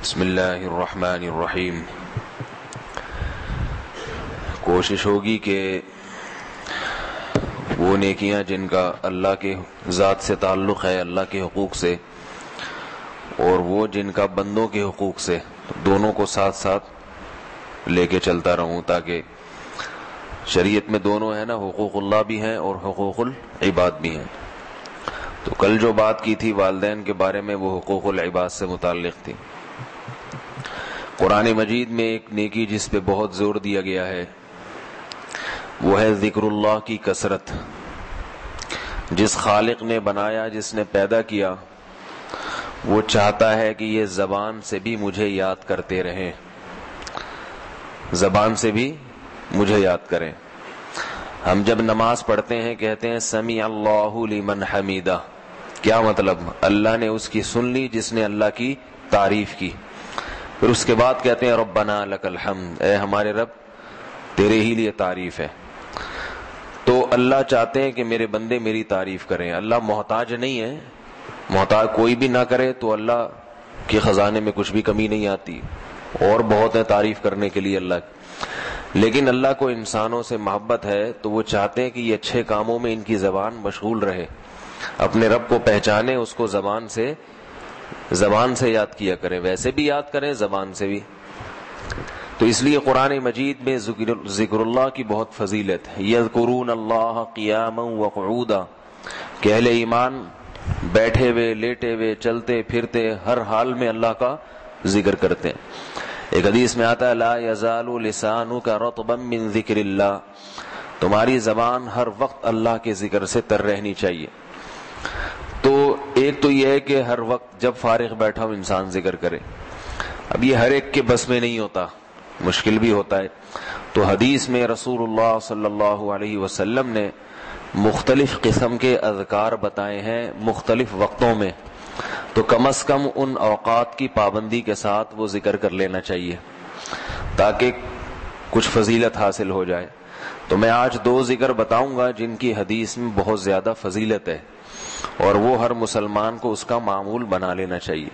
بسم اللہ الرحمن الرحیم۔ کوشش ہوگی کہ وہ نیکیاں جن کا اللہ کے ذات سے تعلق ہے، اللہ کے حقوق سے، اور وہ جن کا بندوں کے حقوق سے، دونوں کو ساتھ ساتھ لے کے چلتا رہوں، تاکہ شریعت میں دونوں ہے نا، حقوق اللہ بھی ہیں اور حقوق العباد بھی ہیں۔ تو کل جو بات کی تھی والدین کے بارے میں، وہ حقوق العباد سے متعلق تھی۔ قرآن مجید میں ایک نیکی جس پہ بہت زور دیا گیا ہے وہ ہے ذکر اللہ کی کثرت۔ جس خالق نے بنایا، جس نے پیدا کیا، وہ چاہتا ہے کہ یہ زبان سے بھی مجھے یاد کرتے رہیں، زبان سے بھی مجھے یاد کریں۔ ہم جب نماز پڑھتے ہیں کہتے ہیں سمیع اللہ لمن حمیدہ، کیا مطلب؟ اللہ نے اس کی سن لی جس نے اللہ کی تعریف کی۔ پھر اس کے بعد کہتے ہیں ربنا لک الحمد، اے ہمارے رب تیرے ہی لیے تعریف ہے۔ تو اللہ چاہتے ہیں کہ میرے بندے میری تعریف کریں۔ اللہ محتاج نہیں ہے، محتاج کوئی بھی نہ کرے تو اللہ کے خزانے میں کچھ بھی کمی نہیں آتی، اور بہت ہے تعریف کرنے کے لیے اللہ کی۔ لیکن اللہ کو انسانوں سے محبت ہے تو وہ چاہتے ہیں کہ یہ اچھے کاموں میں ان کی زبان مشغول رہے، اپنے رب کو پہچانے، اس کو زبان سے یاد کیا کریں، ویسے بھی یاد کریں، زبان سے بھی۔ تو اس لیے قرآن مجید میں ذکر اللہ کی بہت فضیلت ہے۔ یذکرون اللہ قیاما وقعودا، کہ اہل ایمان بیٹھے ہوئے، لیٹے ہوئے، چلتے پھرتے، ہر حال میں اللہ کا ذکر کرتے ہیں۔ ایک حدیث میں آتا ہے لا یزال لسانک رطبا من ذکر اللہ، تمہاری زبان ہر وقت اللہ کے ذکر سے تر رہنی چاہیے۔ تو ایک تو یہ ہے کہ ہر وقت جب فارغ بیٹھا ہو انسان ذکر کرے۔ اب یہ ہر ایک کے بس میں نہیں ہوتا، مشکل بھی ہوتا ہے۔ تو حدیث میں رسول اللہ صلی اللہ علیہ وسلم نے مختلف قسم کے اذکار بتائے ہیں مختلف وقتوں میں، تو کم از کم ان اوقات کی پابندی کے ساتھ وہ ذکر کر لینا چاہیے تاکہ کچھ فضیلت حاصل ہو جائے۔ تو میں آج 2 ذکر بتاؤں گا جن کی حدیث میں بہت زیادہ فضیلت ہے، اور وہ ہر مسلمان کو اس کا معمول بنا لینا چاہیے۔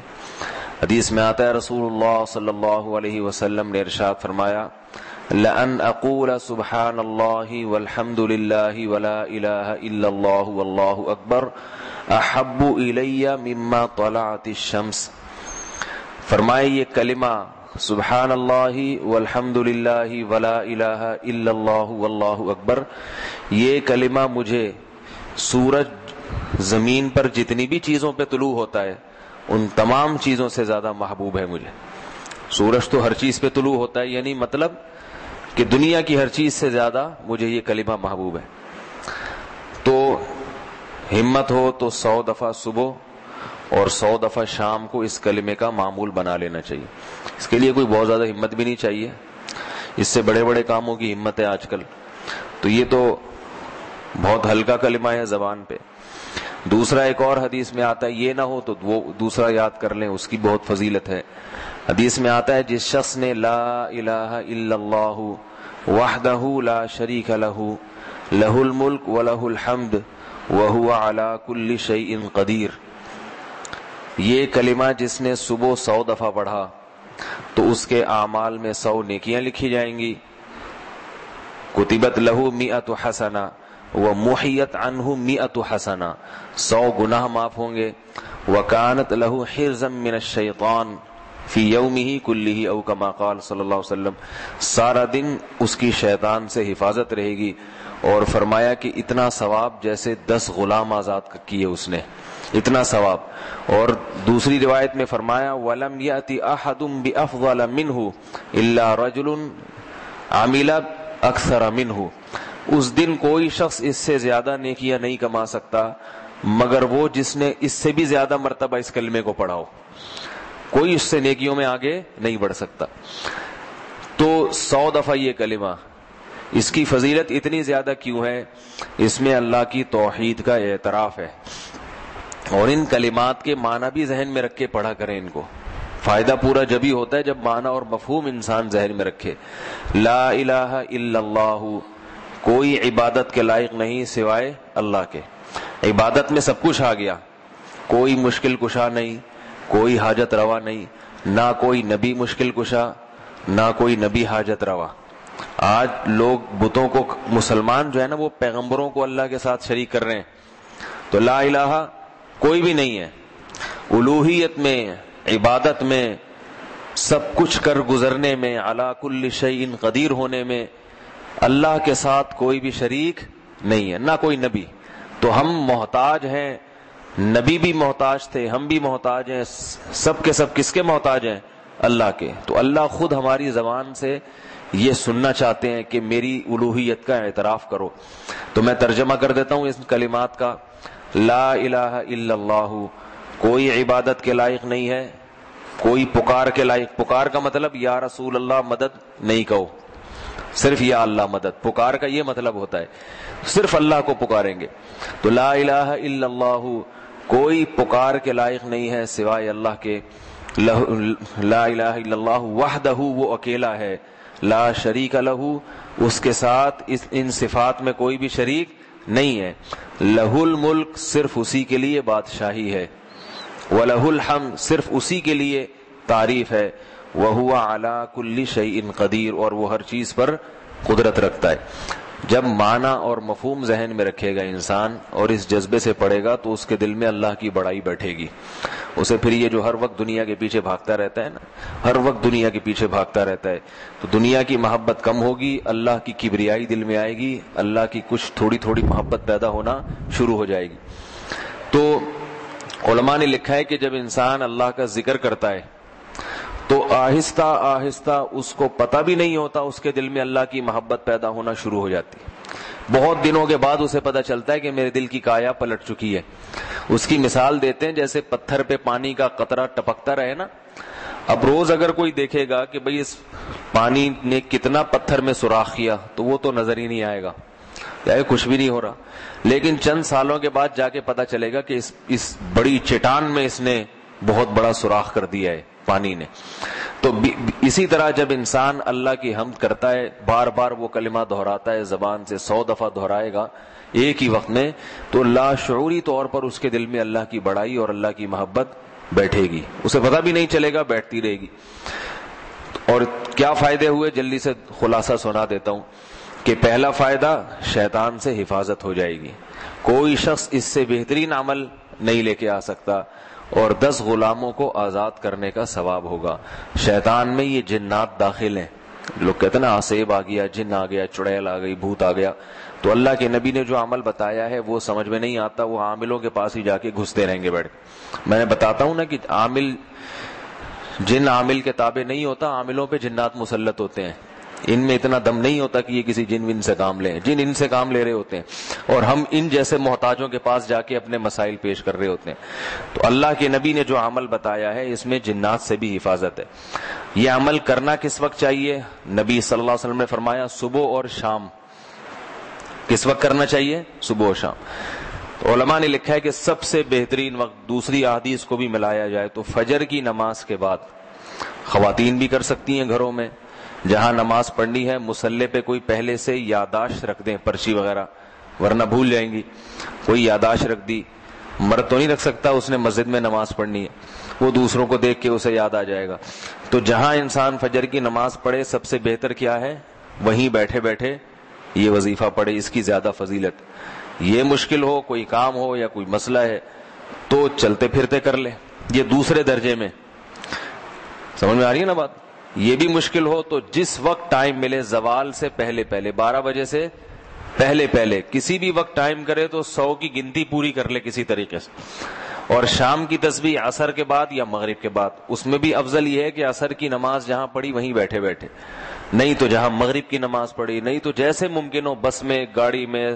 حدیث میں آتا ہے رسول اللہ صلی اللہ علیہ وسلم نے ارشاد فرمایا لَأَنْ أَقُولَ سُبْحَانَ اللَّهِ وَالْحَمْدُ لِلَّهِ وَلَا إِلَهَ إِلَّا اللَّهُ وَاللَّهُ أَكْبَرُ أَحَبُّ إِلَيَّ مِمَّا طَلَعَتِ الشَّمْسُ، فرمائے یہ کلمہ سبحان اللہ والحمد للہ ولا الہ الا اللہ واللہ اکبر، یہ کلمہ مجھے سورج زمین پر جتنی بھی چیزوں پہ طلوع ہوتا ہے ان تمام چیزوں سے زیادہ محبوب ہے مجھے۔ سورج تو ہر چیز پہ طلوع ہوتا ہے، یعنی مطلب کہ دنیا کی ہر چیز سے زیادہ مجھے یہ کلمہ محبوب ہے۔ تو ہمت ہو تو 100 دفعہ صبح اور 100 دفعہ شام کو اس کلمے کا معمول بنا لینا چاہیے۔ اس کے لیے کوئی بہت زیادہ ہمت بھی نہیں چاہیے، اس سے بڑے بڑے کاموں کی ہمت ہے آج کل، تو یہ تو بہت ہلکا کلمہ ہے زبان پہ۔ دوسرا ایک اور حدیث میں آتا ہے، یہ نہ ہو تو وہ دوسرا یاد کر لیں، اس کی بہت فضیلت ہے۔ حدیث میں آتا ہے جس شخص نے لا الہ الا اللہ وحدہ لا شریک لہ لہ الملک ولہ الحمد وہو علی کل شیء قدیر، یہ کلمہ جس نے صبح 100 دفعہ پڑھا تو اس کے اعمال میں 100 نیکیاں لکھی جائیں گی، کتبت لہ 100 حسنہ ومحیت عنہ 100 حسنہ، 100 گناہ معاف ہوں گے، وکانت لہ حرزا من الشیطان فی یومہ کلہ او کما قال صلی اللہ علیہ وسلم، سارا دن اس کی شیطان سے حفاظت رہے گی۔ اور فرمایا کہ اتنا ثواب جیسے 10 غلام آزاد کیے اس نے، اتنا ثواب۔ اور دوسری روایت میں فرمایا وَلَمْ يَأْتِ أَحَدٌ بِأَفْضَلَ مِنْهُ إِلَّا رَجُلٌ عَمِلَ أَكْثَرَ مِنْهُ، اس دن کوئی شخص اس سے زیادہ نیکیاں نہیں کما سکتا مگر وہ جس نے اس سے بھی زیادہ مرتبہ اس کلمے کو پڑھا ہو، کوئی اس سے نیکیوں میں آگے نہیں بڑھ سکتا۔ تو 100 دفعہ یہ کلمہ، اس کی فضیلت اتنی زیادہ کیوں ہے؟ اس میں اللہ کی توحید کا اعتراف ہے، اور ان کلمات کے معنی بھی ذہن میں رکھ کے پڑھا کریں ان کو۔ فائدہ پورا جب ہی ہوتا ہے جب معنی اور مفہوم انسان ذہن میں رکھے۔ لا الہ الا اللہ، کوئی عبادت کے لائق نہیں سوائے اللہ کے۔ عبادت میں سب کچھ آ گیا، کوئی مشکل کشا نہیں، کوئی حاجت روا نہیں، نہ کوئی نبی مشکل کشا، نہ کوئی نبی حاجت روا۔ آج لوگ بتوں کو، مسلمان جو ہے نا وہ پیغمبروں کو اللہ کے ساتھ شریک کر رہے ہیں۔ تو لا الہ کوئی بھی نہیں ہے، الوہیت میں، عبادت میں، سب کچھ کر گزرنے میں، علی کل شیء قدیر ہونے میں اللہ کے ساتھ کوئی بھی شریک نہیں ہے، نہ کوئی نبی۔ تو ہم محتاج ہیں، نبی بھی محتاج تھے، ہم بھی محتاج ہیں، سب کے سب کس کے محتاج ہیں؟ اللہ کے۔ تو اللہ خود ہماری زبان سے یہ سننا چاہتے ہیں کہ میری الوہیت کا اعتراف کرو۔ تو میں ترجمہ کر دیتا ہوں اس کلمات کا۔ لا الہ الا اللہ، کوئی عبادت کے لائق نہیں ہے، کوئی پکار کے لائق، پکار کا مطلب یا رسول اللہ مدد نہیں کہو، صرف یا اللہ مدد، پکار کا یہ مطلب ہوتا ہے صرف اللہ کو پکاریں گے۔ تو لا الہ الا اللہ، کوئی پکار کے لائق نہیں ہے سوائے اللہ کے۔ لا الہ الا اللہ وحدہ، وہ اکیلا ہے، لا شریک لہ، اس کے ساتھ ان صفات میں کوئی بھی شریک نہیں ہے۔ لہ الملک، صرف اسی کے لیے بادشاہی ہے، وَلَهُ الْحَمْدُ، صرف اسی کے لیے تعریف ہے، وَهُوَ عَلَى كُلِّ شَيْءٍ قَدِيرٌ، اور وہ ہر چیز پر قدرت رکھتا ہے۔ جب معنی اور مفہوم ذہن میں رکھے گا انسان اور اس جذبے سے پڑھے گا تو اس کے دل میں اللہ کی بڑائی بیٹھے گی۔ اسے پھر یہ جو ہر وقت دنیا کے پیچھے بھاگتا رہتا ہے نا، ہر وقت دنیا کے پیچھے بھاگتا رہتا ہے، تو دنیا کی محبت کم ہوگی، اللہ کی کبریائی دل میں آئے گی، اللہ کی کچھ تھوڑی تھوڑی محبت پیدا ہونا شروع ہو جائے گی۔ تو علماء نے لکھا ہے کہ جب انسان اللہ کا ذکر کرتا ہے تو آہستہ آہستہ اس کو پتہ بھی نہیں ہوتا، اس کے دل میں اللہ کی محبت پیدا ہونا شروع ہو جاتی ہے۔ بہت دنوں کے بعد اسے پتہ چلتا ہے کہ میرے دل کی کایا پلٹ چکی ہے۔ اس کی مثال دیتے ہیں جیسے پتھر پہ پانی کا قطرہ ٹپکتا رہے نا۔ اب روز اگر کوئی دیکھے گا کہ بھئی اس پانی نے کتنا پتھر میں سوراخ کیا تو وہ تو نظر ہی نہیں آئے گا، یا کچھ بھی نہیں ہو رہا، لیکن چند سالوں کے بعد جا کے پتہ چلے گا کہ اس بڑی چٹان میں اس نے بہت بڑا سوراخ کر دیا ہے پانی نے۔ تو اسی طرح جب انسان اللہ کی حمد کرتا ہے، بار بار وہ کلمہ دہراتا ہے، زبان سے 100 دفعہ دہرائے گا ایک ہی وقت میں، تو لاشعوری طور پر اس کے دل میں اللہ کی بڑائی اور اللہ کی محبت بیٹھے گی، اسے پتہ بھی نہیں چلے گا، بیٹھتی رہے گی۔ اور کیا فائدے ہوئے، جلدی سے خلاصہ سنا دیتا ہوں کہ پہلا فائدہ، شیطان سے حفاظت ہو جائے گی، کوئی شخص اس سے بہترین عمل نہیں لے کے آ سکتا، اور 10 غلاموں کو آزاد کرنے کا ثواب ہوگا۔ شیطان میں یہ جنات داخل ہیں، لوگ کہتے ہیں نا آسیب آ گیا، جن آ گیا، چڑیل آ گئی، بھوت آ گیا، تو اللہ کے نبی نے جو عمل بتایا ہے وہ سمجھ میں نہیں آتا، وہ عاملوں کے پاس ہی جا کے گھستے رہیں گے بیٹھ کے۔ میں بتاتا ہوں نا کہ جن عامل کے تابع نہیں ہوتا، عاملوں پہ جنات مسلط ہوتے ہیں، ان میں اتنا دم نہیں ہوتا کہ یہ کسی جن ون سے کام لیں، جن ان سے کام لے رہے ہوتے ہیں، اور ہم ان جیسے محتاجوں کے پاس جا کے اپنے مسائل پیش کر رہے ہوتے ہیں۔ تو اللہ کے نبی نے جو عمل بتایا ہے اس میں جنات سے بھی حفاظت ہے۔ یہ عمل کرنا کس وقت چاہیے؟ نبی صلی اللہ علیہ وسلم نے فرمایا صبح اور شام۔ کس وقت کرنا چاہیے؟ صبح اور شام۔ تو علماء نے لکھا ہے کہ سب سے بہترین وقت، دوسری احادیث کو بھی ملایا جائے تو فجر کی نماز کے بعد، خواتین بھی کر سکتی ہیں گھروں میں، جہاں نماز پڑھنی ہے مصلی پہ کوئی پہلے سے یادداشت رکھ دیں، پرچی وغیرہ، ورنہ بھول جائیں گی۔ کوئی یادداشت رکھ دی، مرد تو نہیں رکھ سکتا، اس نے مسجد میں نماز پڑھنی ہے، وہ دوسروں کو دیکھ کے اسے یاد آ جائے گا۔ تو جہاں انسان فجر کی نماز پڑھے سب سے بہتر کیا ہے؟ وہیں بیٹھے بیٹھے یہ وظیفہ پڑھے، اس کی زیادہ فضیلت۔ یہ مشکل ہو، کوئی کام ہو یا کوئی مسئلہ ہے تو چلتے پھرتے کر لے، یہ دوسرے درجے میں۔ سمجھ میں آ رہی ہے نا بات؟ یہ بھی مشکل ہو تو جس وقت ٹائم ملے، زوال سے پہلے پہلے، 12 بجے سے پہلے پہلے کسی بھی وقت ٹائم کرے تو 100 کی گنتی پوری کر لے کسی طریقے سے۔ اور شام کی تسبیح عصر کے بعد یا مغرب کے بعد، اس میں بھی افضل یہ ہے کہ عصر کی نماز جہاں پڑھی وہیں بیٹھے بیٹھے، نہیں تو جہاں مغرب کی نماز پڑھی، نہیں تو جیسے ممکن ہو، بس میں، گاڑی میں،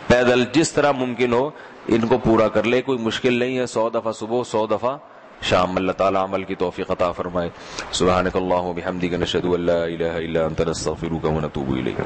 پیدل، جس طرح ممکن ہو ان کو پورا کر لے، کوئی مشکل نہیں ہے۔ 100 دفعہ صبح، 100 دفعہ شام۔ اللہ تعالی عمل کی توفیق عطا فرمائے۔ سبحانک اللہم و بحمدک، نشہد ان لا الہ الا انت، نستغفرک و نتوب الیک۔